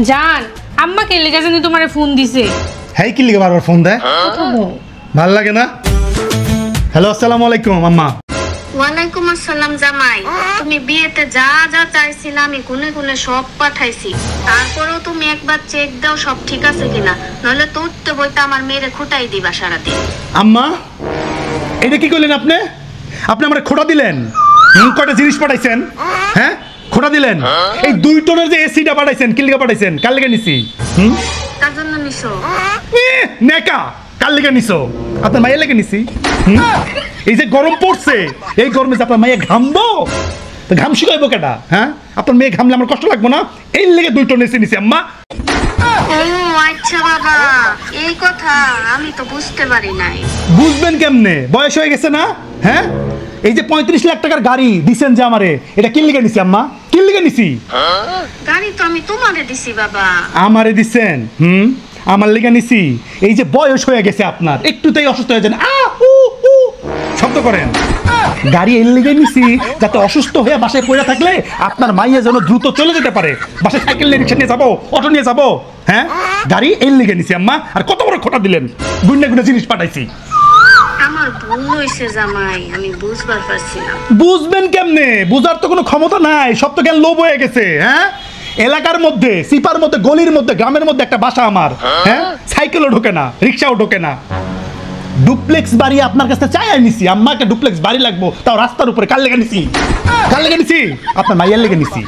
জান আম্মা কে লেগে জানি তোমারে ফোন দিছে। হ্যাঁ কি লিখে বারবার ফোন দেয়, ভাল লাগে না? হ্যালো আসসালামু আলাইকুম আম্মা। ওয়ালাইকুম আসসালাম জামাই। তুমি বিয়েতে যা যা চাইছিলা আমি গুনে গুনে সব পাঠাইছি, তারপরেও তুমি একবার চেক দাও সব ঠিক আছে কিনা, নইলে তো উঠতে বইতে আমার মেয়েরে খুঁটাই দিবা সারাদিন। আম্মা এটা কি করলেন আপনি? আপনি আমার খোটা দিলেন, কয়টা জিনিস পাঠাইছেন? হ্যাঁ খোটা দিলেন। এই 2 টনের যে এসিটা পাঠাইছেন কি লিখে পাঠাইছেন? কার লিখে নিছি? তার জন্য নিছো নেকা কার লিখে নিছো? আপনার মায়ের লিখে নিছি। এই যে গরম পড়ছে, এই গরমে যে আপনার মায়ে ঘামবো, তো ঘাম শুকাইবো কেটা? হ্যাঁ আপনার মেয়ে ঘামলে আমার কষ্ট লাগবো না? এই লেগে 2 টন এসি নিছি আম্মা। ও আচ্ছা বাবা, এই কথা আমি তো বুঝতে পারি নাই। বুঝবেন কেমনে? বয়স হয়ে গেছে না? হ্যাঁ এই যে 35 লাখ টাকার গাড়ি দিছেন যে আমারে, এটা কি লিখে নিছি আম্মা? কি লিখে নিছি? গাড়ি তো আমি তোমারে দিছি বাবা। আমারে দিছেন? আমার লিখে নিছি। এই যে বয়স হয়ে গেছে আপনার, একটুতেই অসুস্থ হয়ে যান, শব্দ করেন। গাড়ি এর লিগে নিছি যাতে অসুস্থ হয়ে বাসায় পড়ে থাকলে আপনার মাইয়া যেন দ্রুত চলে যেতে পারে। বাসায় সাইকেল নিয়ে রিক্সা নিয়ে যাবো, অটো নিয়ে যাবো। হ্যাঁ গাড়ি এর লিগে নিছি আম্মা। আর কত বড় খোটা দিলেন, গুন্ডা গুন্ডা জিনিস পাঠাইছি। আমার ভুল হয়েছে জামাই, আমি বুঝবার পারছি না। বুঝবেন কেমনে? বুঝার তো কোনো ক্ষমতা নাই, সব তো জ্ঞান লোভ হয়ে গেছে। হ্যাঁ এলাকার মধ্যে, সিপার মধ্যে, গলির মধ্যে, গ্রামের মধ্যে একটা বাসা আমার। হ্যাঁ সাইকেলও ঢোকে না, রিক্সাও ঢোকে না। ডুপ্লেক্স বাড়ি আপনার কাছে চাই নিছি আম্মা। একটা ডুপ্লেক্স বাড়ি লাগবো, তাও রাস্তার উপরে। কার লেগে নিছি? কার লেগে নিছি? আপনার মাইয়ার লেগে নিছি,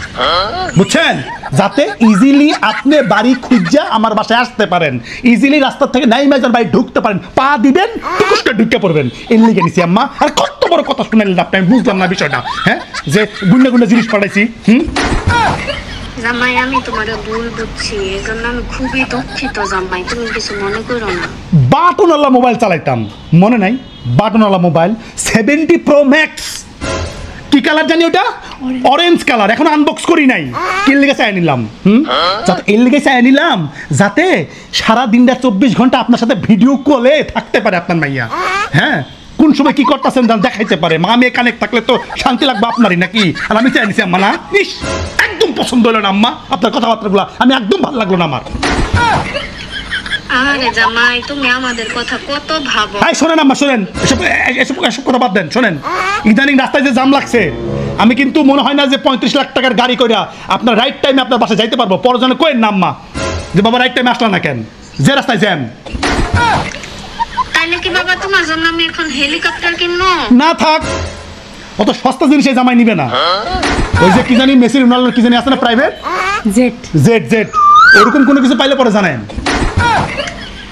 বুঝছেন? যাতে ইজিলি আপনি বাড়ি খুঁজা আমার বাসায় আসতে পারেন, ইজিলি রাস্তার থেকে নাই মাইজার বাড়ি ঢুকতে পারেন, পা দিবেন টুকুসটা ঢুকে পড়বেন। এর লেগে নিছি আম্মা। আর কত বড় কথা শুনাইলেন আপনি, আমি বুঝলাম না বিষয়টা। হ্যাঁ যে গুন্ডা গুন্ডা জিনিস পাঠাইছি। জামাই আমি তোমারে ভুল বুঝছি, এজন্য আমি খুবই দুঃখিত জামাই, তুমি কিছু মনে করো না। বাটনওয়ালা মোবাইল চালাইতাম, মনে নাই? বাটনওয়ালা মোবাইল 70 প্রো ম্যাক্স। কি কালার জানি ওটা? Orange colour. এখন আনবক্স করি নাই। কি লিগে চাই নিলাম? যাতে এর লিগে চাই নিলাম যাতে সারা দিনটা 24 ঘন্টা আপনার সাথে ভিডিও কলে থাকতে পারে আপনার মাইয়া। হ্যাঁ কোন সময় কি করতেছেন দেখাইতে পারে। মা মেয়ে কানেক্ট থাকলে তো শান্তি লাগবে আপনারই নাকি? আর আমি চাই নিছি আম্মা। না ইস একদম পছন্দ হলো না আম্মা আপনার কথাবার্তাগুলো, আমি একদম ভালো লাগলো না আমার। আরে জামাই তুমি আমাদের কথা কত ভাবো। এই শোনেন আম্মা, শোনেন, এসব কথা বাদ দেন। শোনেন ইদানিং রাস্তায় যে জাম লাগছে, আমি কিন্তু মনে হয় না যে 35 লাখ টাকার গাড়ি কইরা আপনার রাইট টাইমে আপনার বাসায় যাইতে পারবো। পরজনে কইেন না আম্মা যে বাবা রাইট টাইমে আসলা না কেন, যে রাস্তায় জ্যাম। তাইলে কি বাবা তোমার জন্য আমি এখন হেলিকপ্টার কিনবো? না থাক, অত সস্তা জিনিস এই জামাই নিবে না। ওই যে কি জানি মেসি রোনাল্ডোর কি জানি আছে না প্রাইভেট জেড, এরকম কোনো কিছু পাইলে পরে জানেন।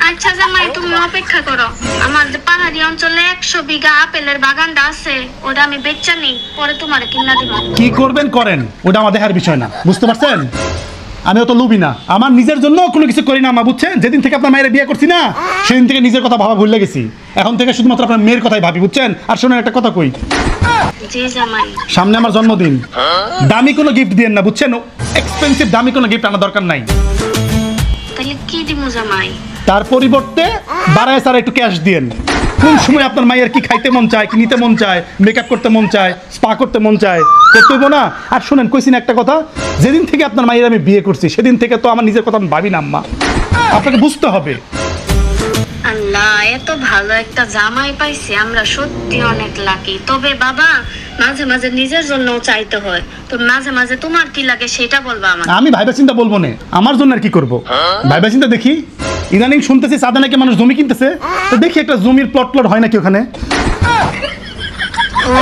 আচ্ছা জামাই তুমি অপেক্ষা করো, আমার যে পাহাড়ি অঞ্চলে 100 বিঘা আপেলের বাগানটা আছে ওটা আমি বেচা নেই, পরে তোমারে কিনা দিব। কি করবেন করেন, ওটা আমার দেখার বিষয় না, বুঝতে পারছেন? আমিও তো লুবি না, আমার নিজের জন্য কোনো কিছু করি না মা, বুঝছেন? যেদিন থেকে আপনার মায়ের বিয়ে করছি না, সেদিন থেকে নিজের কথা ভাবা ভুলে গেছি। এখন থেকে শুধুমাত্র আপনার মেয়ের কথাই ভাবি, বুঝছেন? আর শোনেন একটা কথা কই, জি জামাই সামনে আমার জন্মদিন, দামি কোনো গিফট দিয়েন না, বুঝছেন? এক্সপেন্সিভ দামি কোনো গিফট আনার দরকার নাই। তাহলে কি দিব জামাই? তার পরিবর্তে বাড়ায় সারা একটু ক্যাশ দিয়েন। কোন সময় আপনার মায়ের কি খাইতে মন চায়, কি নিতে মন চায়, মেকআপ করতে মন চায়, স্পা করতে মন চায়, করতে হইব না? আর শোনেন কইছি না একটা কথা, যেদিন থেকে আপনার মায়ের আমি বিয়ে করছি সেদিন থেকে তো আমার নিজের কথা আমি ভাবি না আম্মা, আপনাকে বুঝতে হবে। আল্লাহ এত ভালো একটা জামাই পাইছি আমরা, সত্যি অনেক লাকি। তবে বাবা মাঝে মাঝে নিজের জন্য চাইতে হয়, তো মাঝে মাঝে তোমার কি লাগে সেটা বলবা আমাকে। আমি ভাইবা চিন্তা বলবো না, আমার জন্য আর কি করবো? ভাইবা চিন্তা দেখি ইদানিং শুনতেছি চাঁদে নাকি মানুষ জমি কিনতেছে, তো দেখি একটা জমির প্লট হয় নাকি ওখানে। ও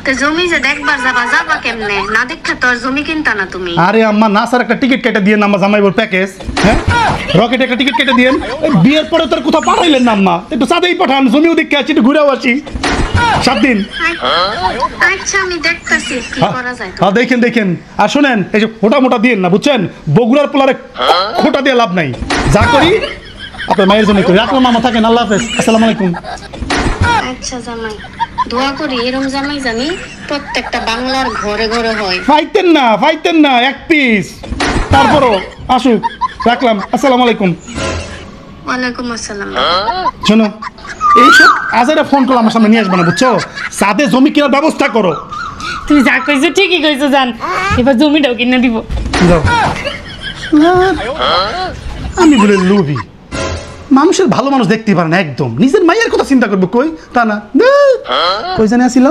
তো জমি যে দেখবার যাবা কেমনে? না দেখে তো আর জমি কিনতা না তুমি। আরে আম্মা না স্যার, একটা টিকিট কেটে দিয়ে আম্মা, জামাইবর প্যাকেজ, হ্যাঁ রকেট একটা টিকিট কেটে দিয়েন। বিয়ের পরে তোর কোথাও পাঠাইলেন না আম্মা, একটু চাঁদেই পাঠান, জমিও দেখে আছি, একটু ঘুরেও আসি 7 দিন। আচ্ছা আমি দেখতাছি কি করা যায়। হ্যাঁ দেখেন। আর শোনেন এই যে মোটা মোটা দিয়েন না, বুঝছেন? বগুড়ার পোলারে খোটা দিয়ে লাভ নাই, যা করি আপনার মায়ের জন্য করি। রাখলাম মামা, থাকেন, আল্লাহ হাফেজ, আসসালামু আলাইকুম। আচ্ছা জামাই দোয়া করি এরকম জামাই জানি প্রত্যেকটা বাংলার ঘরে ঘরে হয়। ফাইতেন না এক পিস, তারপরও আসুক। রাখলাম, আসসালামু আলাইকুম। ওয়ালাইকুম আসসালাম। শোনো এইসব আজারে ফোন কল আমার সামনে নিয়ে আসবে না, বুঝছো? সাথে জমি কেনার ব্যবস্থা করো। তুমি যা কইছো ঠিকই কইছো জান, এবার জমিটাও কিনে দিব। যাও। শালার, আমি বলে লোভী, মানুষের ভালো মানুষ দেখতে পারে না একদম, নিজের মায়ের কথা চিন্তা করবো কই তা না, কই জানে আসিল